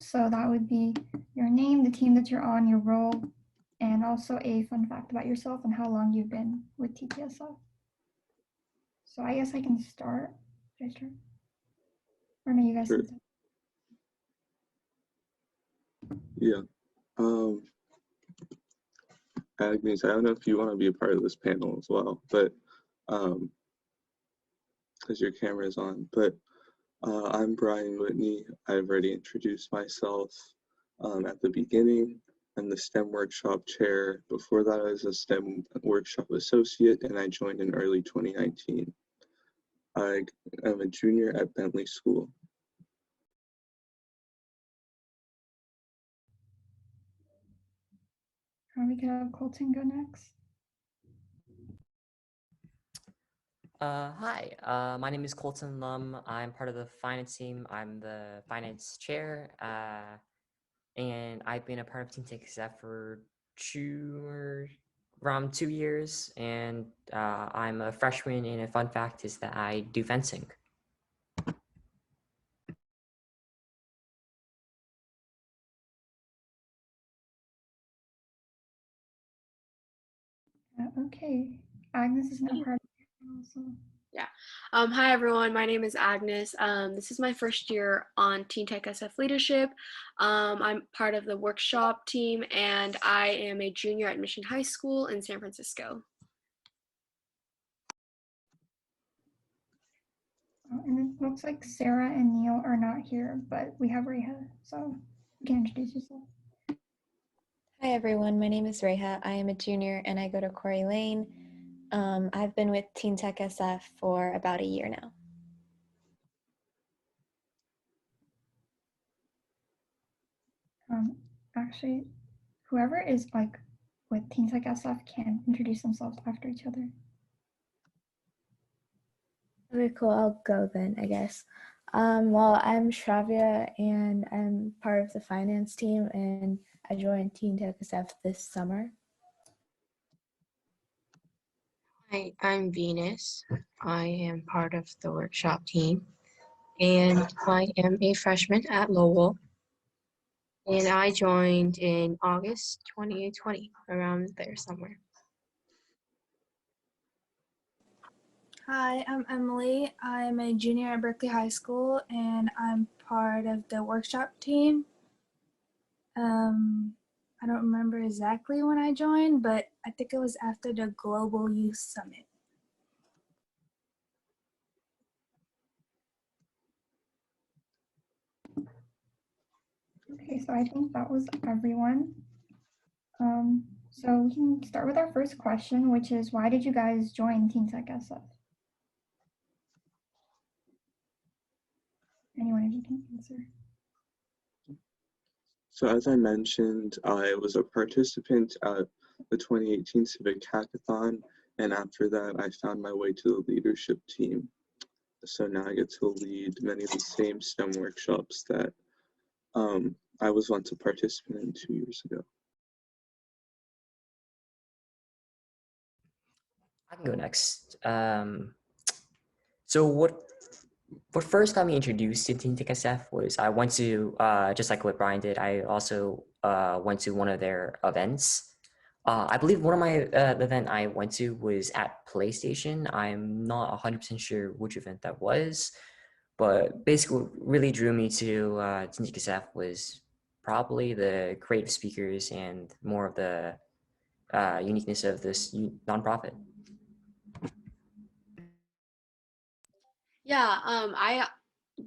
So that would be your name, the team that you're on, your role, and also a fun fact about yourself and how long you've been with TTSF. So I guess I can start. Should I start? Or no, you guys Sure. can start. Yeah. Agnes, I don't know if you want to be a part of this panel as well, but because your camera is on. But I'm Brian Whitney. I've already introduced myself at the beginning. I'm the STEM workshop chair. Before that, I was a STEM workshop associate, and I joined in early 2019. I am a junior at Bentley School. We could have Colton go next. Hi, my name is Colton Lum. I'm part of the finance team. I'm the finance chair, and I've been a part of TeenTechSF for around 2 years, and I'm a freshman, and a fun fact is that I do fencing. Okay, Agnes is now part of the panel also. Yeah. Hi, everyone. My name is Agnes. This is my first year on TeenTechSF leadership. I'm part of the workshop team, and I am a junior at Mission High School in San Francisco. And it looks like Sarah and Neil are not here, but we have Reha, so you can introduce yourself. Hi everyone, my name is Reha. I am a junior and I go to Quarry Lane. I've been with TeenTechSF for about a year now. Actually, whoever is like with TeenTechSF can introduce themselves after each other. Okay, cool. I'll go then, I guess. Well, I'm Shravya and I'm part of the finance team and I joined TeenTechSF this summer. Hi, I'm Venus. I am part of the workshop team and I am a freshman at Lowell. And I joined in August 2020, around there somewhere. Hi, I'm Emily. I'm a junior at Berkeley High School and I'm part of the workshop team. I don't remember exactly when I joined, but I think it was after the Global Youth Summit. Okay, so I think that was everyone. So we can start with our first question, which is why did you guys join TeenTechSF? Anyone of you can answer. So as I mentioned, I was a participant at the 2018 Civic Hackathon, and after that, I found my way to the leadership team. So now I get to lead many of the same STEM workshops that I was once a participant in 2 years ago. I can go next. So what first got me introduced to TeenTechSF was I went to, just like what Brian did, I also went to one of their events. I believe one of my event I went to was at PlayStation. I'm not 100% sure which event that was, but basically what really drew me to TeenTechSF was probably the creative speakers and more of the uniqueness of this nonprofit. Yeah, I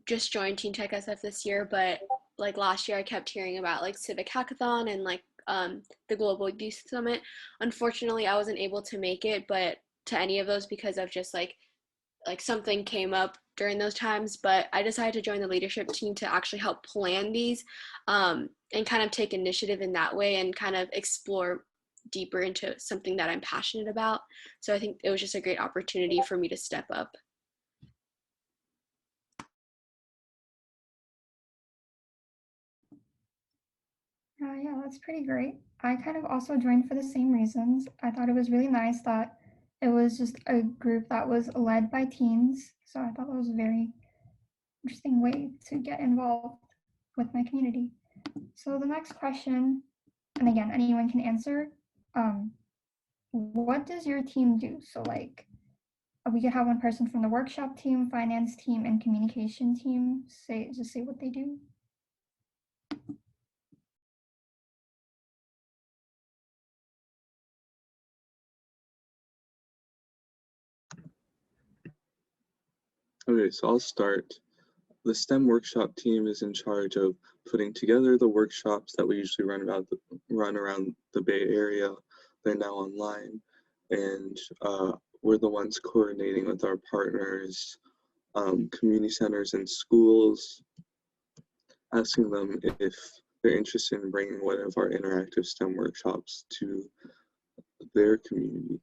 just joined TeenTechSF this year, but like last year I kept hearing about like Civic Hackathon and like the Global Youth Summit. Unfortunately, I wasn't able to make it, but to any of those because of just like something came up during those times. But I decided to join the leadership team to actually help plan these and kind of take initiative in that way and kind of explore deeper into something that I'm passionate about. So I think it was just a great opportunity for me to step up. Yeah, that's pretty great. I kind of also joined for the same reasons. I thought it was really nice that it was just a group that was led by teens. So I thought that was a very interesting way to get involved with my community. So the next question, and again, anyone can answer. What does your team do? So like, we could have one person from the workshop team, finance team, and communication team just say what they do. Okay, so I'll start. The STEM workshop team is in charge of putting together the workshops that we usually run around the Bay Area. They're now online, and we're the ones coordinating with our partners, community centers and schools, asking them if they're interested in bringing one of our interactive STEM workshops to their community.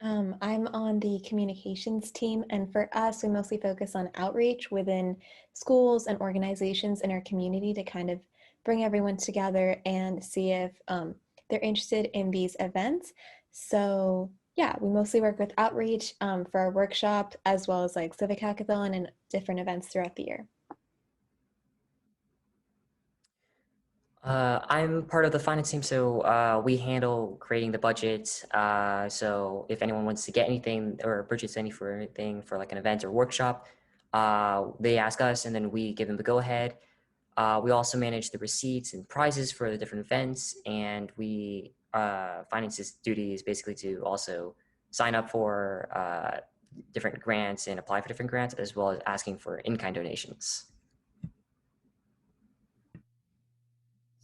I'm on the communications team, and for us, we mostly focus on outreach within schools and organizations in our community to kind of bring everyone together and see if they're interested in these events. So yeah, we mostly work with outreach for our workshop, as well as like Civic Hackathon and different events throughout the year. I'm part of the finance team, so we handle creating the budget. So if anyone wants to get anything or purchase anything for like an event or workshop, they ask us and then we give them the go-ahead. We also manage the receipts and prizes for the different events, and we finance's duty is basically to also sign up for different grants and apply for different grants, as well as asking for in-kind donations.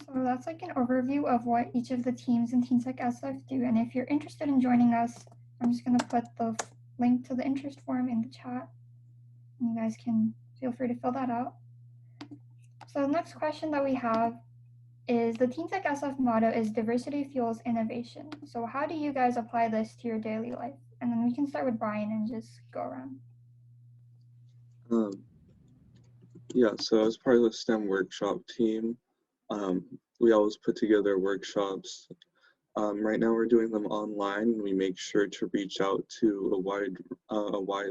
So that's like an overview of what each of the teams in TeenTechSF do. And if you're interested in joining us, I'm just going to put the link to the interest form in the chat. And you guys can feel free to fill that out. So the next question that we have is, the TeenTechSF motto is diversity fuels innovation. So how do you guys apply this to your daily life? And then we can start with Brian and just go around. Yeah, so as part of the STEM workshop team, we always put together workshops. Right now we're doing them online, and we make sure to reach out to a wide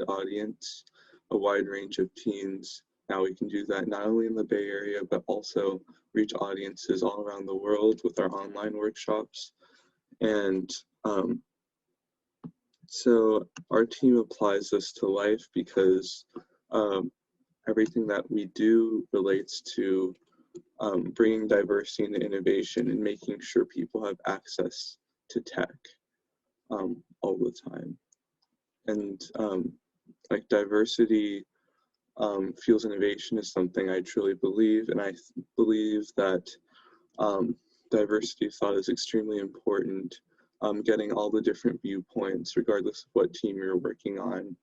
audience, a wide range of teens. Now we can do that not only in the Bay Area, but also reach audiences all around the world with our online workshops. And so our team applies this to life because everything that we do relates to bringing diversity and innovation and making sure people have access to tech all the time. And like diversity fuels innovation is something I truly believe, and I believe that diversity thought is extremely important. Getting all the different viewpoints, regardless of what team you're working on,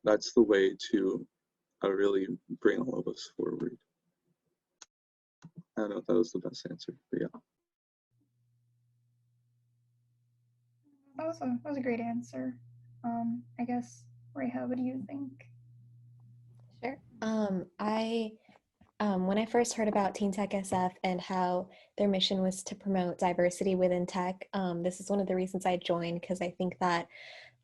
that's the way to really bring all of us forward. I don't know if that was the best answer, but yeah. That was a great answer. I guess, Reha, what do you think? Sure. When I first heard about TeenTechSF and how their mission was to promote diversity within tech, this is one of the reasons I joined, because I think that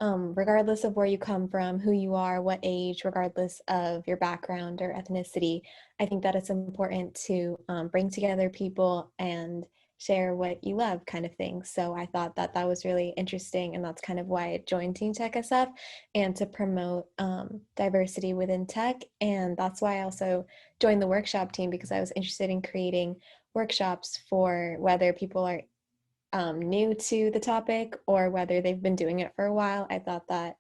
regardless of where you come from, who you are, what age, regardless of your background or ethnicity, I think that it's important to bring together people and share what you love, kind of thing. So I thought that that was really interesting, and that's kind of why I joined TeenTechSF, and to promote diversity within tech. And that's why I also joined the workshop team, because I was interested in creating workshops for whether people are new to the topic or whether they've been doing it for a while. I thought that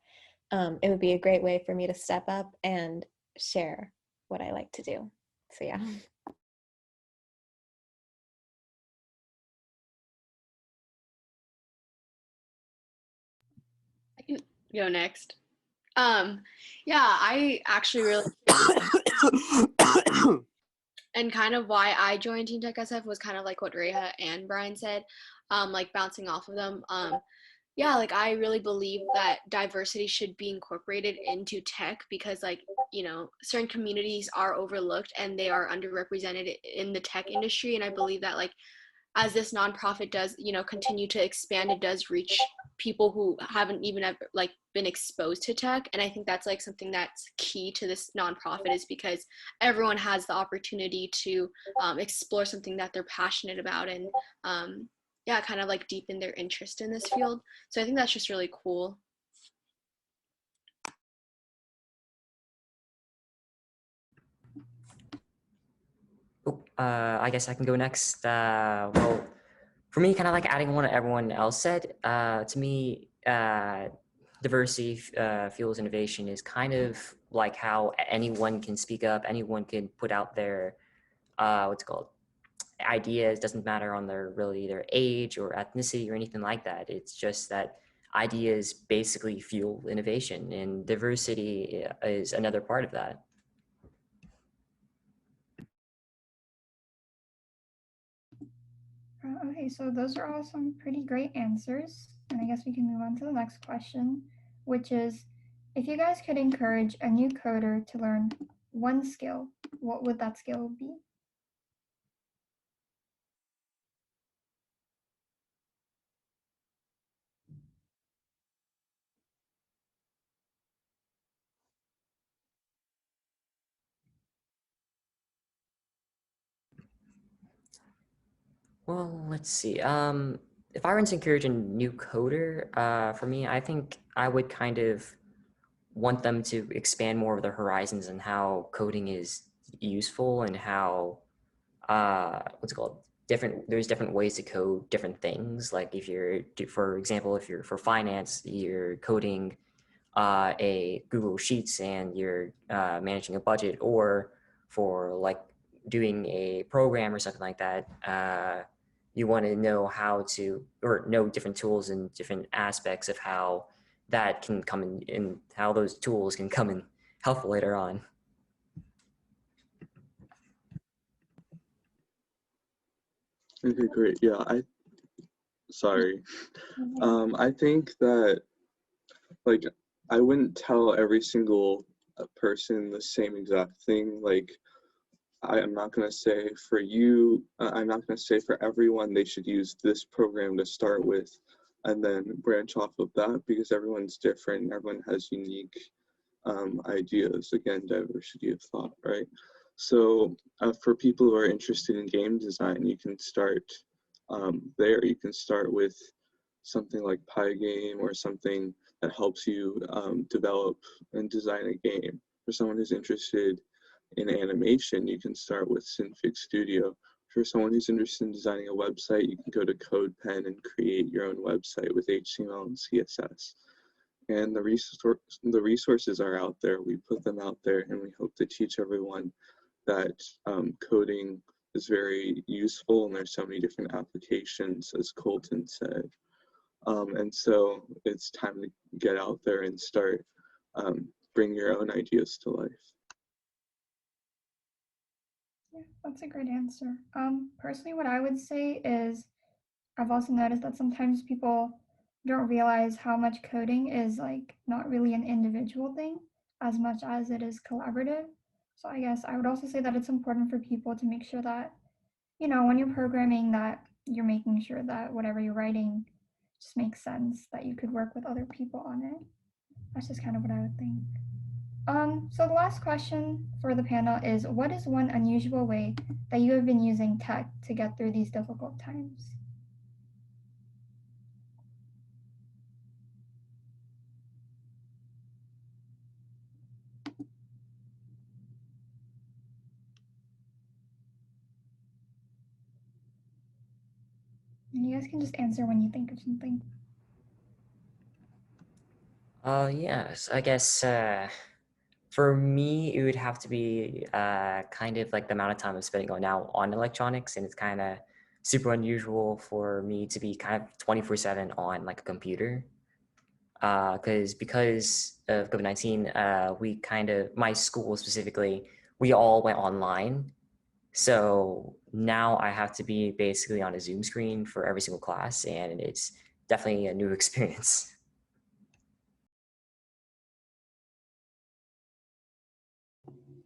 it would be a great way for me to step up and share what I like to do. So yeah. I can go next. Yeah, I actually really and kind of why I joined TeenTechSF was kind of like what Reha and Brian said, like bouncing off of them. Yeah, like I really believe that diversity should be incorporated into tech, because like, you know, certain communities are overlooked and they are underrepresented in the tech industry. And I believe that like as this nonprofit does, continue to expand, it does reach people who haven't even ever like been exposed to tech. And I think that's like something that's key to this nonprofit, is because everyone has the opportunity to explore something that they're passionate about, and yeah, kind of like deepen their interest in this field. So I think that's just really cool. Oh, I guess I can go next. Well, for me, kind of like adding on what everyone else said, to me, diversity fuels innovation is kind of like how anyone can speak up, anyone can put out their, what's it called, ideas. Doesn't matter on their age or ethnicity or anything like that. It's just that ideas basically fuel innovation, and diversity is another part of that. Okay, so those are all some pretty great answers. And I guess we can move on to the next question, which is, if you guys could encourage a new coder to learn one skill, what would that skill be? Well, let's see. If I were to encourage a new coder, for me, I think I would kind of want them to expand more of their horizons and how coding is useful, and how, what's it called? There's different ways to code different things. Like if you're, for example, if you're for finance, you're coding a Google Sheets and you're managing a budget, or for like doing a program or something like that, you want to know how to, or know different tools and different aspects of how that can come in, and how those tools can come in helpful later on. Okay, great. Yeah, sorry. I think that, like, I wouldn't tell every single person the same exact thing. Like, I'm not going to say for you, I'm not going to say for everyone they should use this program to start with and then branch off of that, because everyone's different and everyone has unique ideas. Again, diversity of thought, right? So for people who are interested in game design, you can start there. You can start with something like Pygame, or something that helps you develop and design a game. For someone who's interested in animation, you can start with Civic Studio. For someone who's interested in designing a website, you can go to CodePen and create your own website with HTML and CSS. And the resources are out there. We put them out there, and we hope to teach everyone that coding is very useful, and there's so many different applications, as Colton said. And so it's time to get out there and start bring your own ideas to life. Yeah, that's a great answer. Personally, what I would say is, I've also noticed that sometimes people don't realize how much coding is like not really an individual thing as much as it is collaborative. So I guess I would also say that it's important for people to make sure that, when you're programming, that you're making sure that whatever you're writing just makes sense, that you could work with other people on it. That's just kind of what I would think. So the last question for the panel is, what is one unusual way that you have been using tech to get through these difficult times? And you guys can just answer when you think of something. Yes, I guess for me, it would have to be kind of like the amount of time I'm spending now on electronics, and it's kind of super unusual for me to be kind of 24/7 on like a computer. Because of COVID-19, my school specifically, we all went online. So now I have to be basically on a Zoom screen for every single class, and it's definitely a new experience.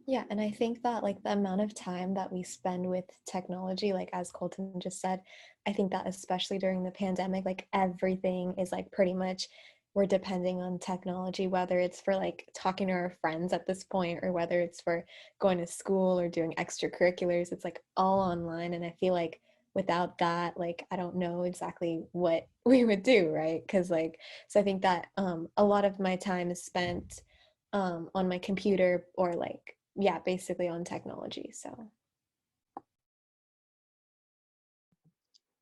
Yeah, and I think that like the amount of time that we spend with technology, like as Colton just said, I think that especially during the pandemic, like everything is like pretty much we're depending on technology, whether it's for like talking to our friends at this point or whether it's for going to school or doing extracurriculars, it's like all online. And I feel like without that, like I don't know exactly what we would do, right? Because like, so I think that a lot of my time is spent on my computer or like yeah, basically on technology. So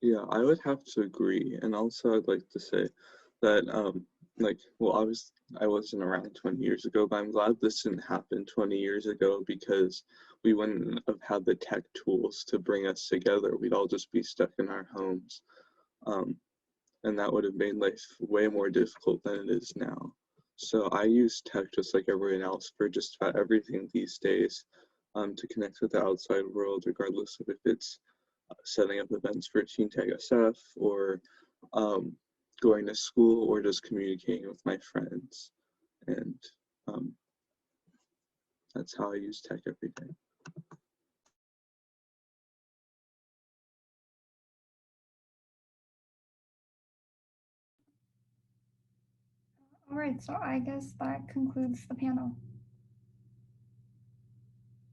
Yeah, I would have to agree. And also I'd like to say that like well I wasn't around 20 years ago, but I'm glad this didn't happen 20 years ago because we wouldn't have had the tech tools to bring us together. We'd all just be stuck in our homes. Um, and that would have made life way more difficult than it is now. So I use tech just like everyone else for just about everything these days, to connect with the outside world, regardless of if it's setting up events for TeenTechSF or um, going to school or just communicating with my friends. And um, that's how I use tech every day. All right, so I guess that concludes the panel.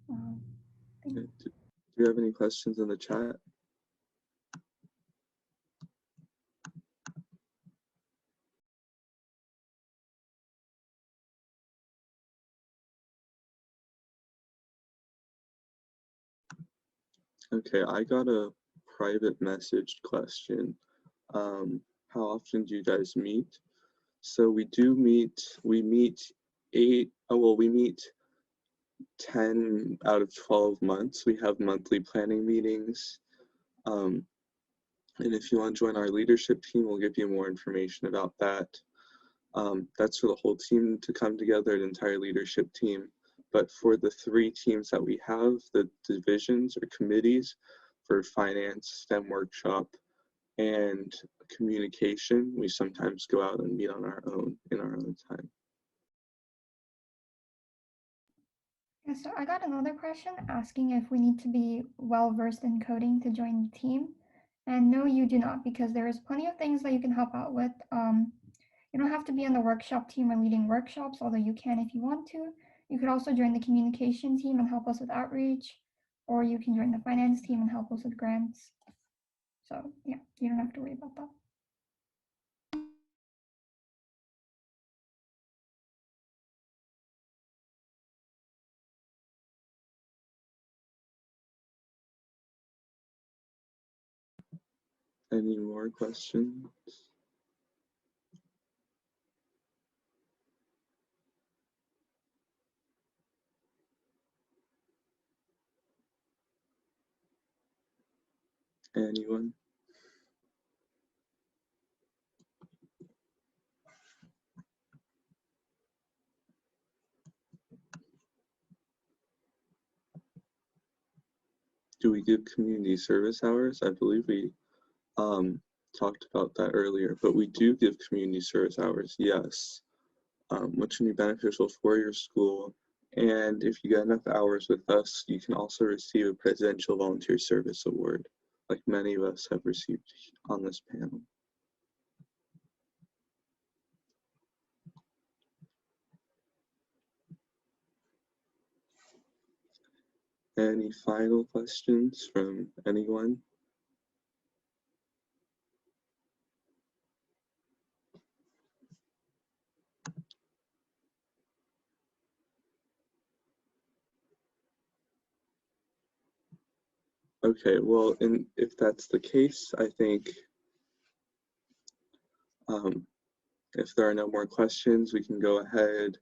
Do you have any questions in the chat? Okay, I got a private message question. How often do you guys meet? So we meet 10 out of 12 months. We have monthly planning meetings. And if you want to join our leadership team, we'll give you more information about that. That's for the whole team to come together, an entire leadership team. But for the 3 teams that we have, the divisions or committees for finance, STEM workshop, and communication, we sometimes go out and meet on our own in our own time. Yeah, so I got another question asking if we need to be well-versed in coding to join the team. And no, you do not, because there is plenty of things that you can help out with. You don't have to be on the workshop team or leading workshops, although you can if you want to. You could also join the communication team and help us with outreach, or you can join the finance team and help us with grants. So yeah, you don't have to worry about that. Any more questions? Anyone? Do we give community service hours? I believe we talked about that earlier, but we do give community service hours, yes, which can be beneficial for your school. And if you get enough hours with us, you can also receive a Presidential Volunteer Service Award, like many of us have received on this panel. Any final questions from anyone? Okay, well, and if that's the case, I think if there are no more questions, we can go ahead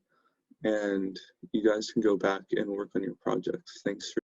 and you guys can go back and work on your projects. Thanks for